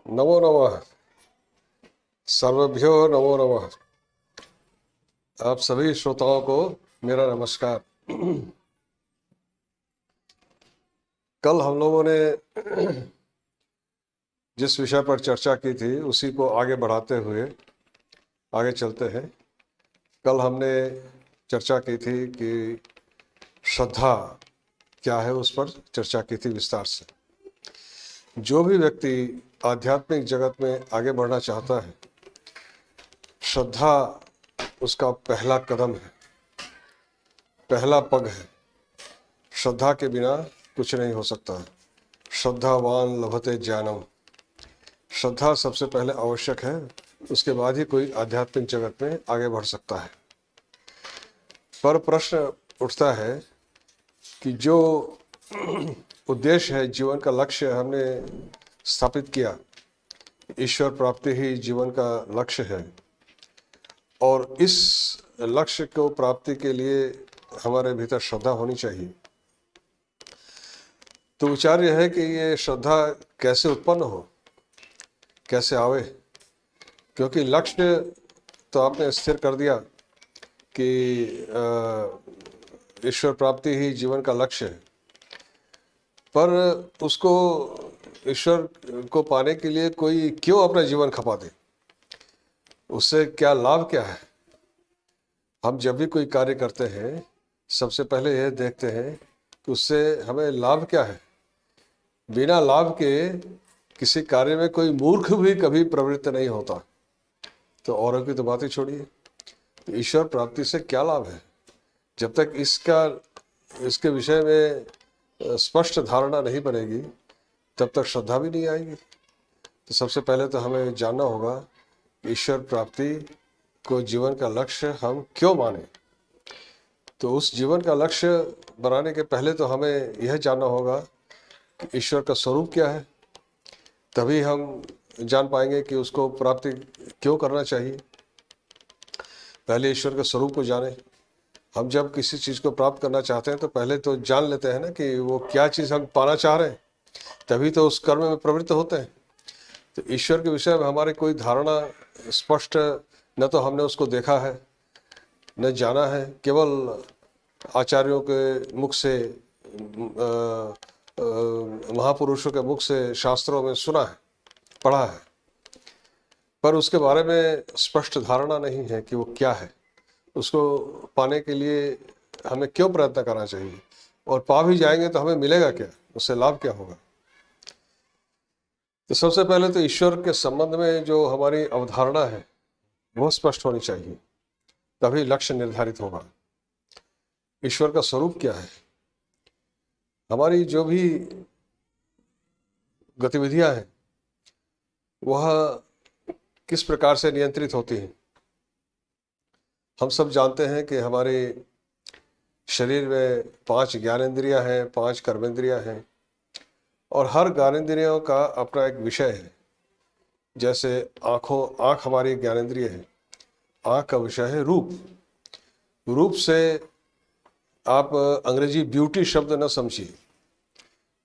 नमो नमः। सर्वभ्यो नमो नमः। आप सभी श्रोताओं को मेरा नमस्कार। कल हम लोगों ने जिस विषय पर चर्चा की थी उसी को आगे बढ़ाते हुए आगे चलते हैं। कल हमने चर्चा की थी कि श्रद्धा क्या है, उस पर चर्चा की थी विस्तार से। जो भी व्यक्ति आध्यात्मिक जगत में आगे बढ़ना चाहता है, श्रद्धा उसका पहला कदम है, पहला पग है। श्रद्धा के बिना कुछ नहीं हो सकता है। श्रद्धावान लभते ज्ञानम। श्रद्धा सबसे पहले आवश्यक है, उसके बाद ही कोई आध्यात्मिक जगत में आगे बढ़ सकता है। पर प्रश्न उठता है कि जो उद्देश्य है, जीवन का लक्ष्य हमने स्थापित किया, ईश्वर प्राप्ति ही जीवन का लक्ष्य है, और इस लक्ष्य को प्राप्ति के लिए हमारे भीतर श्रद्धा होनी चाहिए। तो विचार यह है कि ये श्रद्धा कैसे उत्पन्न हो, कैसे आवे। क्योंकि लक्ष्य तो आपने स्थिर कर दिया कि ईश्वर प्राप्ति ही जीवन का लक्ष्य है, पर उसको ईश्वर को पाने के लिए कोई क्यों अपना जीवन खपा दे? उससे क्या लाभ क्या है? हम जब भी कोई कार्य करते हैं, सबसे पहले यह देखते हैं कि उससे हमें लाभ क्या है। बिना लाभ के किसी कार्य में कोई मूर्ख भी कभी प्रवृत्त नहीं होता। तो औरों की तो बात ही छोड़िए, तो ईश्वर प्राप्ति से क्या लाभ है? जब तक इसके विषय में स्पष्ट धारणा नहीं बनेगी, तब तक श्रद्धा भी नहीं आएगी। तो सबसे पहले तो हमें जानना होगा ईश्वर प्राप्ति को जीवन का लक्ष्य हम क्यों माने। तो उस जीवन का लक्ष्य बनाने के पहले तो हमें यह जानना होगा कि ईश्वर का स्वरूप क्या है। तभी हम जान पाएंगे कि उसको प्राप्ति क्यों करना चाहिए। पहले ईश्वर के स्वरूप को जाने। हम जब किसी चीज़ को प्राप्त करना चाहते हैं तो पहले तो जान लेते हैं ना कि वो क्या चीज़ हम पाना चाह रहे हैं, तभी तो उस कर्म में प्रवृत्त होते हैं। तो ईश्वर के विषय में हमारी कोई धारणा स्पष्ट न तो हमने उसको देखा है, न जाना है, केवल आचार्यों के मुख से, महापुरुषों के मुख से, शास्त्रों में सुना है, पढ़ा है, पर उसके बारे में स्पष्ट धारणा नहीं है कि वो क्या है। उसको पाने के लिए हमें क्यों प्रयत्न करना चाहिए, और पा भी जाएंगे तो हमें मिलेगा क्या, उससे लाभ क्या होगा। तो सबसे पहले तो ईश्वर के संबंध में जो हमारी अवधारणा है वो स्पष्ट होनी चाहिए, तभी लक्ष्य निर्धारित होगा। ईश्वर का स्वरूप क्या है? हमारी जो भी गतिविधियां हैं वह किस प्रकार से नियंत्रित होती हैं। हम सब जानते हैं कि हमारे शरीर में 5 ज्ञानेंद्रियां हैं, 5 कर्मेंद्रियां हैं, और हर ज्ञानेंद्रियों का अपना एक विषय है। जैसे आँख हमारी ज्ञानेंद्रिय है। आँख का विषय है रूप। रूप से आप अंग्रेजी ब्यूटी शब्द न समझिए।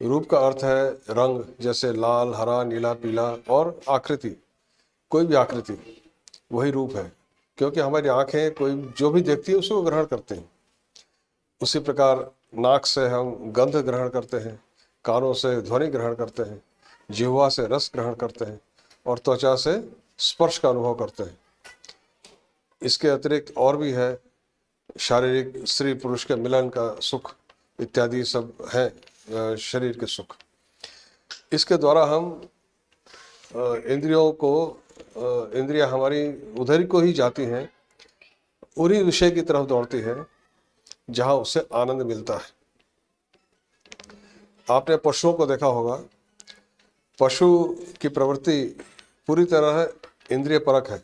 रूप का अर्थ है रंग, जैसे लाल, हरा, नीला, पीला, और आकृति, कोई भी आकृति, वही रूप है। क्योंकि हमारी आँखें कोई जो भी देखती है उसको ग्रहण करते हैं। उसी प्रकार नाक से हम गंध ग्रहण करते हैं, कानों से ध्वनि ग्रहण करते हैं, जिह्वा से रस ग्रहण करते हैं, और त्वचा से स्पर्श का अनुभव करते हैं। इसके अतिरिक्त और भी है, शारीरिक स्त्री पुरुष के मिलन का सुख इत्यादि सब है, शरीर के सुख। इसके द्वारा हम इंद्रियों को, इंद्रियां हमारी उधर को ही जाती हैं, उन्हीं विषय की तरफ दौड़ती है जहां उससे आनंद मिलता है। आपने पशुओं को देखा होगा। पशु की प्रवृत्ति पूरी तरह इंद्रिय परक है।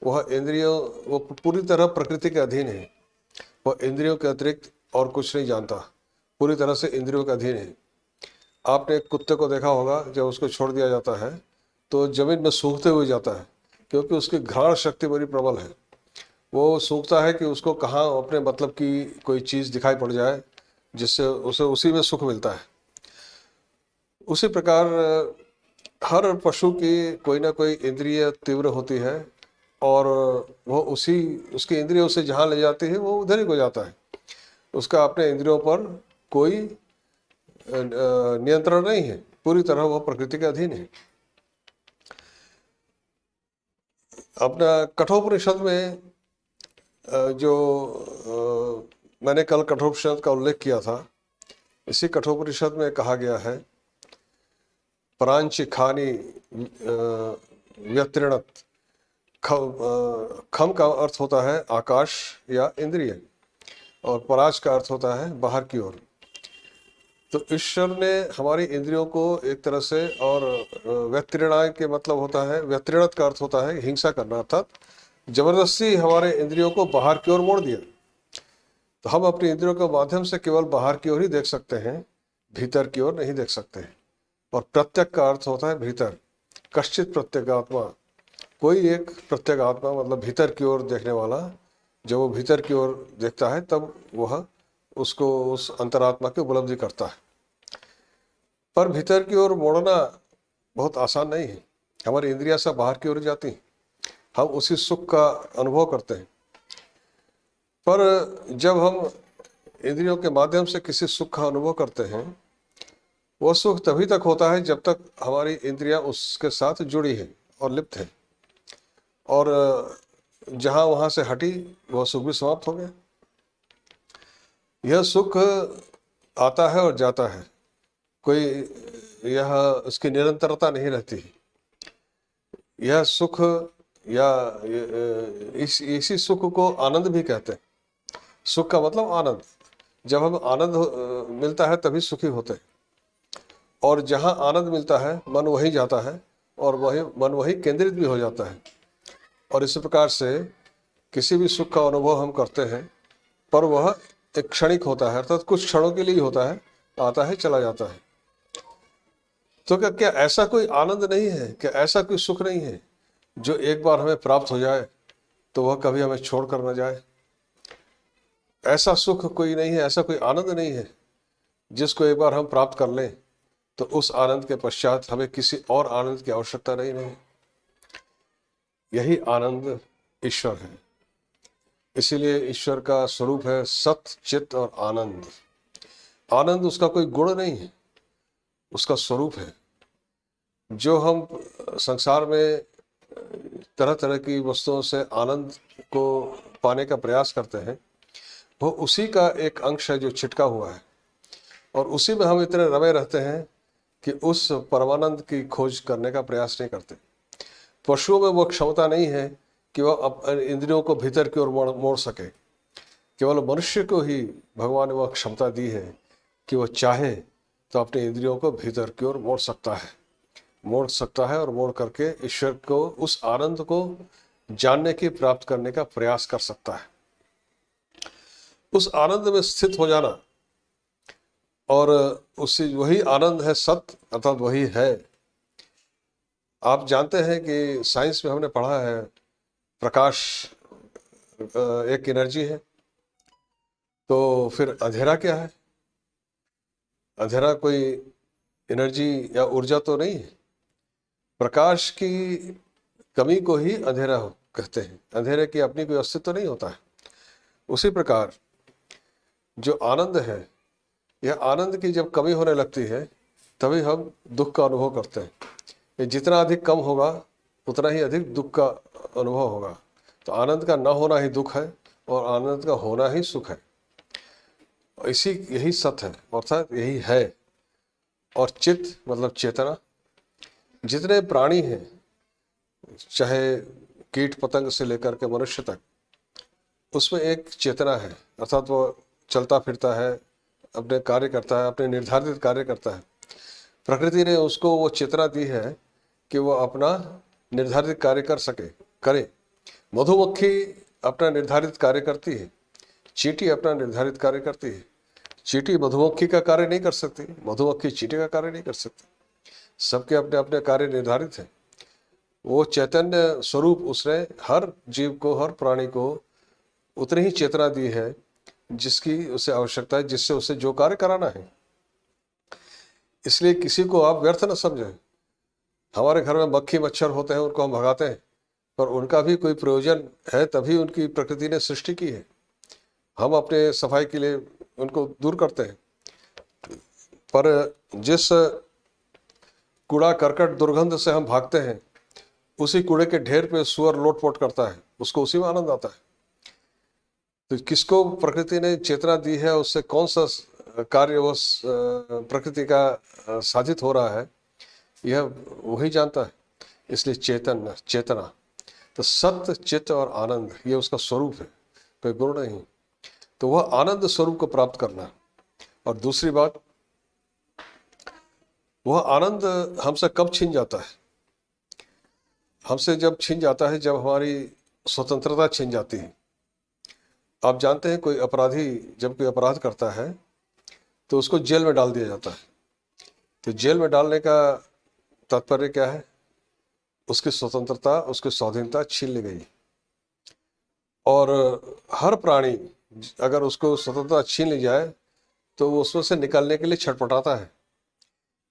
वो पूरी तरह प्रकृति के अधीन है। वह इंद्रियों के अतिरिक्त और कुछ नहीं जानता, पूरी तरह से इंद्रियों के अधीन है। आपने एक कुत्ते को देखा होगा, जब उसको छोड़ दिया जाता है तो जमीन में सूंघते हुए जाता है, क्योंकि उसकी घ्राण शक्ति बड़ी प्रबल है। वो सूंघता है कि उसको कहाँ अपने मतलब की कोई चीज़ दिखाई पड़ जाए जिससे उसे उसी में सुख मिलता है। उसी प्रकार हर पशु की कोई ना कोई इंद्रिय तीव्र होती है और वो उसकी इंद्रिय उसे जहाँ ले जाती है वो उधर ही हो जाता है। उसका अपने इंद्रियों पर कोई नियंत्रण नहीं है, पूरी तरह वह प्रकृति के अधीन है। अपना कठोपनिषद में जो मैंने कल कठोपनिषद का उल्लेख किया था, इसी कठोपनिषद में कहा गया है परांच खानी व्यतीर्णत। खम का अर्थ होता है आकाश या इंद्रिय, और पराज का अर्थ होता है बाहर की ओर। तो ईश्वर ने हमारी इंद्रियों को एक तरह से, और व्यतीर्णा के मतलब होता है, व्यतीर्णत का अर्थ होता है हिंसा करना, अर्थात जबरदस्ती हमारे इंद्रियों को बाहर की ओर मोड़ दिया। तो हम अपनी इंद्रियों के माध्यम से केवल बाहर की ओर ही देख सकते हैं, भीतर की ओर नहीं देख सकते हैं। और प्रत्यक का अर्थ होता है भीतर। कश्चित प्रत्यगात्मा, कोई एक प्रत्यगात्मा मतलब भीतर की ओर देखने वाला। जब वो भीतर की ओर देखता है तब वह उसको उस अंतरात्मा की उपलब्धि करता है। पर भीतर की ओर मोड़ना बहुत आसान नहीं है। हमारी इंद्रियां सब बाहर की ओर जाती हैं, हम उसी सुख का अनुभव करते हैं। पर जब हम इंद्रियों के माध्यम से किसी सुख का अनुभव करते हैं, वह सुख तभी तक होता है जब तक हमारी इंद्रियां उसके साथ जुड़ी है और लिप्त है। और जहां वहां से हटी वह सुख भी समाप्त हो गया। यह सुख आता है और जाता है, कोई यह उसकी निरंतरता नहीं रहती। यह सुख या इसी सुख को आनंद भी कहते हैं। सुख का मतलब आनंद। जब हम आनंद मिलता है तभी सुखी होते हैं, और जहाँ आनंद मिलता है मन वहीं जाता है, और मन वहीं केंद्रित भी हो जाता है। और इस प्रकार से किसी भी सुख का अनुभव हम करते हैं, पर वह एक क्षणिक होता है, अर्थात कुछ क्षणों के लिए होता है, आता है चला जाता है। तो क्या ऐसा कोई आनंद नहीं है, क्या ऐसा कोई सुख नहीं है जो एक बार हमें प्राप्त हो जाए तो वह कभी हमें छोड़ कर न जाए? ऐसा सुख कोई नहीं है, ऐसा कोई आनंद नहीं है जिसको एक बार हम प्राप्त कर लें तो उस आनंद के पश्चात हमें किसी और आनंद की आवश्यकता नहीं। यही आनंद ईश्वर है। इसीलिए ईश्वर का स्वरूप है सत चित और आनंद। आनंद उसका कोई गुण नहीं है, उसका स्वरूप है। जो हम संसार में तरह तरह की वस्तुओं से आनंद को पाने का प्रयास करते हैं, वो उसी का एक अंश है जो छिटका हुआ है, और उसी में हम इतने रमे रहते हैं कि उस परमानंद की खोज करने का प्रयास नहीं करते। पशुओं में वो क्षमता नहीं है कि वह इंद्रियों को भीतर की ओर मोड़ सके। केवल मनुष्य को ही भगवान ने वह क्षमता दी है कि वह चाहे तो अपने इंद्रियों को भीतर की ओर मोड़ सकता है, और मोड़ करके ईश्वर को, उस आनंद को जानने की, प्राप्त करने का प्रयास कर सकता है। उस आनंद में स्थित हो जाना, और उससे वही आनंद है सत्य, अर्थात वही है। आप जानते हैं कि साइंस में हमने पढ़ा है प्रकाश एक एनर्जी है, तो फिर अंधेरा क्या है? अंधेरा कोई एनर्जी या ऊर्जा तो नहीं है। प्रकाश की कमी को ही अंधेरा कहते हैं। अंधेरे की अपनी कोई अस्तित्व नहीं होता है। उसी प्रकार जो आनंद है, यह आनंद की जब कमी होने लगती है तभी हम दुख का अनुभव करते हैं। ये जितना अधिक कम होगा उतना ही अधिक दुख का अनुभव होगा। तो आनंद का न होना ही दुख है, और आनंद का होना ही सुख है। यही सत्य है, अर्थात यही है। और चित्त मतलब चेतना। जितने प्राणी हैं, चाहे कीट पतंग से लेकर के मनुष्य तक, उसमें एक चेतना है, अर्थात वो चलता फिरता है, अपने कार्य करता है, अपने निर्धारित कार्य करता है। प्रकृति ने उसको वो चेतना दी है कि वो अपना निर्धारित कार्य करे। मधुमक्खी अपना निर्धारित कार्य करती है, चींटी अपना निर्धारित कार्य करती है। चींटी मधुमक्खी का कार्य नहीं कर सकती, मधुमक्खी चींटी का कार्य नहीं कर सकती। सबके अपने अपने कार्य निर्धारित है। वो चैतन्य स्वरूप उसने हर जीव को, हर प्राणी को उतनी ही चेतना दी है जिसकी उसे आवश्यकता है, जिससे उसे जो कार्य कराना है। इसलिए किसी को आप व्यर्थ न समझें। हमारे घर में मक्खी मच्छर होते हैं, उनको हम भगाते हैं, पर उनका भी कोई प्रयोजन है, तभी उनकी प्रकृति ने सृष्टि की है। हम अपने सफाई के लिए उनको दूर करते हैं, पर जिस कूड़ा करकट दुर्गंध से हम भागते हैं, उसी कूड़े के ढेर पे सुअर लोटपोट करता है, उसको उसी में आनंद आता है। तो किसको प्रकृति ने चेतना दी है, उससे कौन सा कार्य उस प्रकृति का साधित हो रहा है, यह वही जानता है। इसलिए चेतना तो सत्य, चित्त और आनंद, ये उसका स्वरूप है, कोई गुण नहीं। तो वह आनंद स्वरूप को प्राप्त करना। और दूसरी बात, वह आनंद हमसे कब छीन जाता है? हमसे जब छीन जाता है, जब हमारी स्वतंत्रता छीन जाती है। आप जानते हैं, कोई अपराधी जब कोई अपराध करता है तो उसको जेल में डाल दिया जाता है। तो जेल में डालने का तात्पर्य क्या है? उसकी स्वतंत्रता, उसकी स्वाधीनता छीन ली गई। और हर प्राणी अगर उसको स्वतंत्रता छीन ली जाए तो वो उसमें से निकलने के लिए छटपटाता है।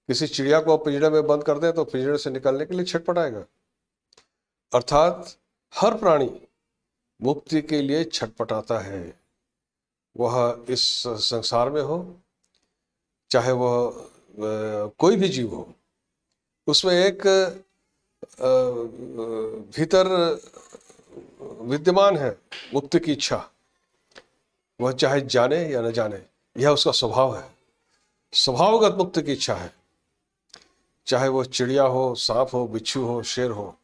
किसी चिड़िया को आप पिंजरे में बंद कर दें तो पिंजरे से निकलने के लिए छटपटाएगा। अर्थात हर प्राणी मुक्ति के लिए छटपटाता है, वह इस संसार में हो, चाहे वह कोई भी जीव हो। उसमें एक भीतर विद्यमान है मुक्ति की इच्छा, वह चाहे जाने या न जाने, यह उसका स्वभाव है। स्वभावगत मुक्ति की इच्छा है, चाहे वह चिड़िया हो, सांप हो, बिच्छू हो, शेर हो।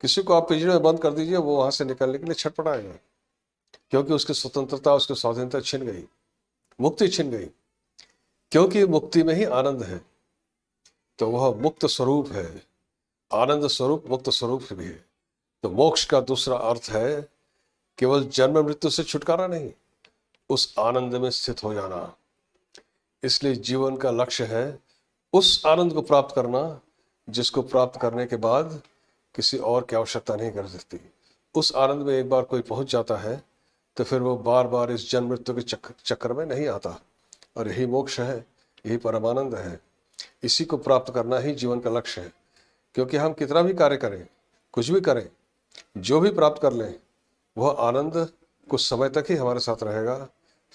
किसी को आप पिंजरे में बंद कर दीजिए, वो वहां से निकलने के लिए छटपटाएगा, क्योंकि उसकी स्वतंत्रता, उसकी स्वाधीनता छिन गई, मुक्ति छिन गई। क्योंकि मुक्ति में ही आनंद है, तो वह मुक्त स्वरूप है, आनंद स्वरूप, मुक्त स्वरूप भी है। तो मोक्ष का दूसरा अर्थ है केवल जन्म मृत्यु से छुटकारा नहीं, उस आनंद में स्थित हो जाना। इसलिए जीवन का लक्ष्य है उस आनंद को प्राप्त करना, जिसको प्राप्त करने के बाद किसी और की आवश्यकता नहीं कर सकती। उस आनंद में एक बार कोई पहुंच जाता है तो फिर वो बार बार इस जन्म मृत्यु के चक्कर में नहीं आता। और यही मोक्ष है, यही परमानंद है। इसी को प्राप्त करना ही जीवन का लक्ष्य है। क्योंकि हम कितना भी कार्य करें, कुछ भी करें, जो भी प्राप्त कर लें, वह आनंद कुछ समय तक ही हमारे साथ रहेगा,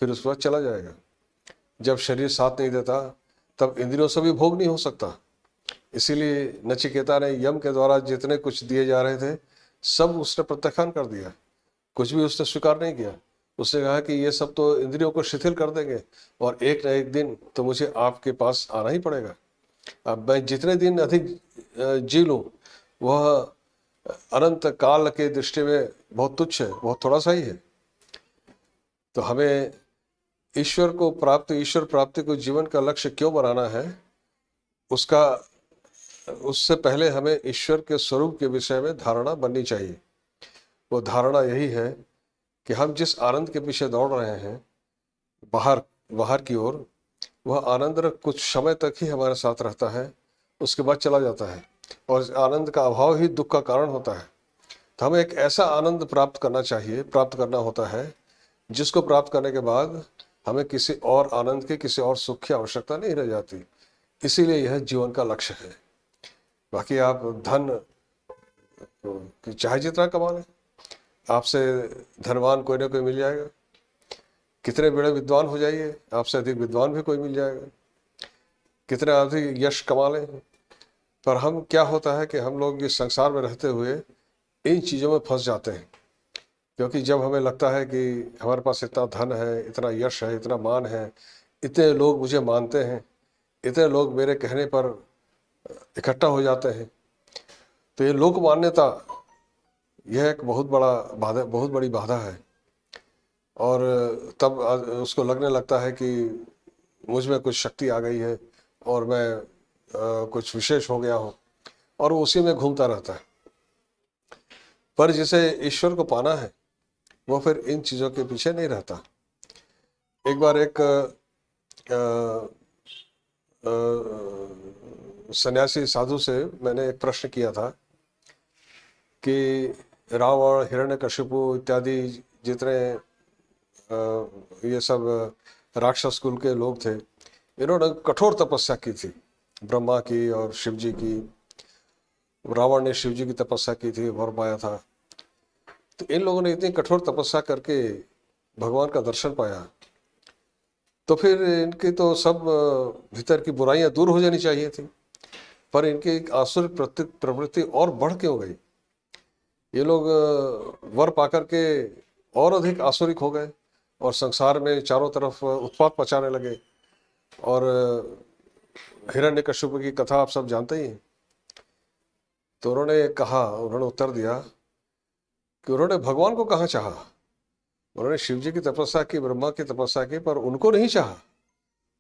फिर उसके बाद चला जाएगा। जब शरीर साथ नहीं देता तब इंद्रियों से भी भोग नहीं हो सकता। इसीलिए नचिकेता ने यम के द्वारा जितने कुछ दिए जा रहे थे, सब उसने प्रत्याख्यान कर दिया, कुछ भी उसने स्वीकार नहीं किया। उसने कहा कि ये सब तो इंद्रियों को शिथिल कर देंगे, और एक न एक दिन तो मुझे आपके पास आना ही पड़ेगा। अब मैं जितने दिन अधिक जी लूँ, वह अनंत काल के दृष्टि में बहुत तुच्छ है, बहुत थोड़ा सा ही है। तो हमें ईश्वर को प्राप्त, ईश्वर प्राप्ति को जीवन का लक्ष्य क्यों बनाना है, उससे पहले हमें ईश्वर के स्वरूप के विषय में धारणा बननी चाहिए। वो धारणा यही है कि हम जिस आनंद के पीछे दौड़ रहे हैं बाहर की ओर, वह आनंद कुछ समय तक ही हमारे साथ रहता है, उसके बाद चला जाता है। और इस आनंद का अभाव ही दुख का कारण होता है। तो हमें एक ऐसा आनंद प्राप्त करना होता है, जिसको प्राप्त करने के बाद हमें किसी और आनंद की, किसी और सुख की आवश्यकता नहीं रह जाती। इसीलिए यह जीवन का लक्ष्य है। बाकी आप धन चाहे जितना कमा लें, आपसे धनवान कोई ना कोई मिल जाएगा। कितने बड़े विद्वान हो जाइए, आपसे अधिक विद्वान भी कोई मिल जाएगा। कितने अधिक यश कमा लें, पर हम क्या होता है कि हम लोग इस संसार में रहते हुए इन चीज़ों में फंस जाते हैं। क्योंकि जब हमें लगता है कि हमारे पास इतना धन है, इतना यश है, इतना मान है, इतने लोग मुझे मानते हैं, इतने लोग मेरे कहने पर इकट्ठा हो जाते हैं, तो ये लोक मान्यता, यह एक बहुत बड़ी बाधा है। और तब उसको लगने लगता है कि मुझ में कुछ शक्ति आ गई है और मैं कुछ विशेष हो गया हूँ, और वो उसी में घूमता रहता है। पर जिसे ईश्वर को पाना है, वो फिर इन चीज़ों के पीछे नहीं रहता। एक बार एक सन्यासी साधु से मैंने एक प्रश्न किया था कि रावण, हिरण्यकशिपु इत्यादि जितने ये सब राक्षस कुल के लोग थे, इन्होंने कठोर तपस्या की थी, ब्रह्मा की और शिव जी की। रावण ने शिव जी की तपस्या की थी, वर पाया था। तो इन लोगों ने इतनी कठोर तपस्या करके भगवान का दर्शन पाया, तो फिर इनकी तो सब भीतर की बुराइयां दूर हो जानी चाहिए थी, पर इनकी आसुरिक प्रवृत्ति और बढ़ क्यों गई? ये लोग वर पाकर के और अधिक आसुरिक हो गए और संसार में चारों तरफ उत्पात मचाने लगे। और हिरण्यकश्यप की कथा आप सब जानते ही हैं। तो उन्होंने उत्तर दिया कि उन्होंने भगवान को कहाँ चाहा। उन्होंने शिव जी की तपस्या की, ब्रह्मा की तपस्या की, पर उनको नहीं चाहा।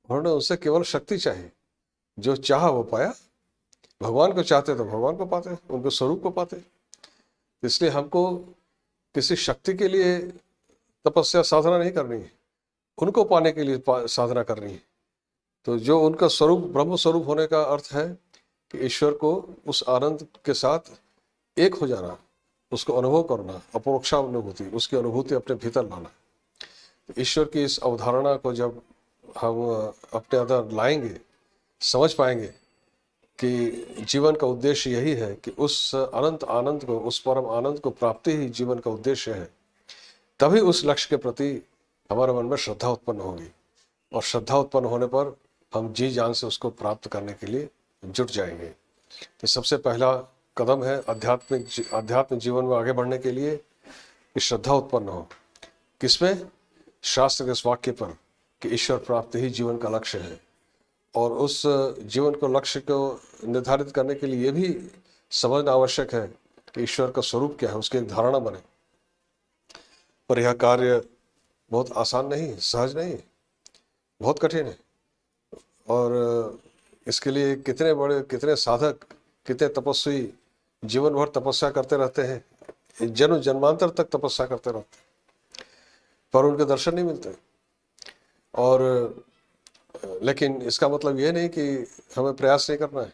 उन्होंने उससे केवल शक्ति चाही, जो चाहा वो पाया। भगवान को चाहते तो भगवान को पाते, उनके स्वरूप को पाते। इसलिए हमको किसी शक्ति के लिए तपस्या साधना नहीं करनी है, उनको पाने के लिए साधना करनी है। तो जो उनका स्वरूप ब्रह्म स्वरूप होने का अर्थ है कि ईश्वर को उस आनंद के साथ एक हो जाना, उसको अनुभव करना, अपरोक्षानुभूति, उसकी अनुभूति अपने भीतर लाना। तो ईश्वर की इस अवधारणा को जब हम अपने अंदर लाएंगे, समझ पाएंगे कि जीवन का उद्देश्य यही है कि उस अनंत आनंद को, उस परम आनंद को प्राप्ति ही जीवन का उद्देश्य है, तभी उस लक्ष्य के प्रति हमारे मन में श्रद्धा उत्पन्न होगी। और श्रद्धा उत्पन्न होने पर हम जी जान से उसको प्राप्त करने के लिए जुट जाएंगे। तो सबसे पहला कदम है आध्यात्मिक जीवन में आगे बढ़ने के लिए कि श्रद्धा उत्पन्न हो। किसमें? शास्त्र के इस वाक्य पर कि ईश्वर प्राप्ति ही जीवन का लक्ष्य है। और उस जीवन को लक्ष्य को निर्धारित करने के लिए ये भी समझना आवश्यक है कि ईश्वर का स्वरूप क्या है, उसकी एक धारणा बने। पर यह कार्य बहुत आसान नहीं, सहज नहीं, बहुत कठिन है। और इसके लिए कितने साधक, कितने तपस्वी जीवन भर तपस्या करते रहते हैं, जन्म जन्मांतर तक तपस्या करते रहते हैं, पर उनके दर्शन नहीं मिलते। और लेकिन इसका मतलब ये नहीं कि हमें प्रयास नहीं करना है।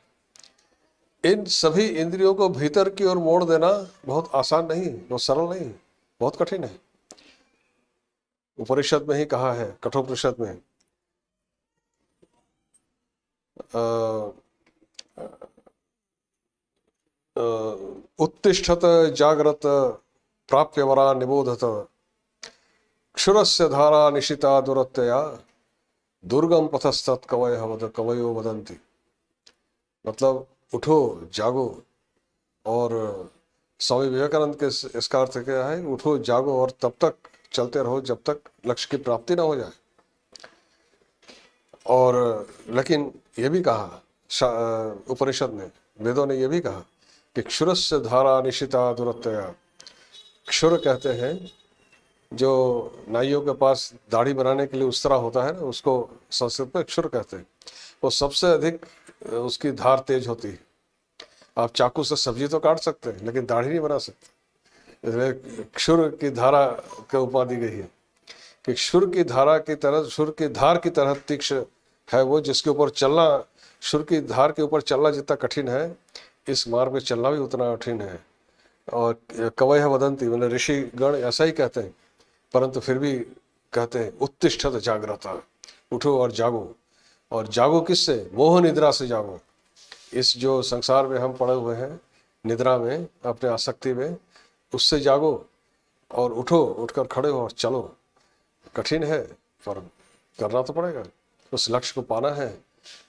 इन सभी इंद्रियों को भीतर की ओर मोड़ देना बहुत आसान नहीं, बहुत सरल नहीं, बहुत कठिन है। उपनिषद में ही कहा है, कठोपनिषद में, उत्तिष्ठत जागृत प्राप्य वरा निबोधत क्षुरस्य धारा निशिता दुरत्यया दुर्गम पथस्तत् कवयो वदन्ति। मतलब उठो, जागो। और स्वामी विवेकानंद के इसका अर्थ क्या है? उठो, जागो और तब तक चलते रहो जब तक लक्ष्य की प्राप्ति ना हो जाए। और लेकिन ये भी कहा उपनिषद ने, वेदों ने ये भी कहा कि क्षुरस्य धारा निशिता दुरत्यया। क्षुर कहते हैं जो नाइयों के पास दाढ़ी बनाने के लिए उस तरह होता है ना, उसको संस्कृत में क्षुर कहते हैं। वो सबसे अधिक उसकी धार तेज होती है। आप चाकू से सब्जी तो काट सकते हैं, लेकिन दाढ़ी नहीं बना सकते। इसलिए क्षुर की धारा का उपाधि गई है कि क्षुर की धार की तरह तीक्ष्ण है वो, जिसके ऊपर चलना, क्षुर की धार के ऊपर चलना जितना कठिन है, इस मार्ग में चलना भी उतना कठिन है। और कवयः वदन्ति, मतलब ऋषि गण ऐसा ही कहते हैं, परंतु फिर भी कहते हैं उत्तिष्ठत जागृता, उठो और जागो। और जागो किससे? मोह निद्रा से जागो। इस जो संसार में हम पड़े हुए हैं निद्रा में, अपने आसक्ति में, उससे जागो और उठो, उठकर खड़े हो और चलो। कठिन है पर करना तो पड़ेगा। उस लक्ष्य को पाना है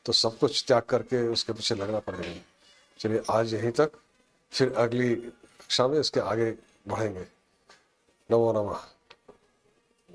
तो सब कुछ त्याग करके उसके पीछे लगना पड़ेगा। चलिए आज यहीं तक, फिर अगली कक्षा में इसके आगे बढ़ेंगे। नमो नमः।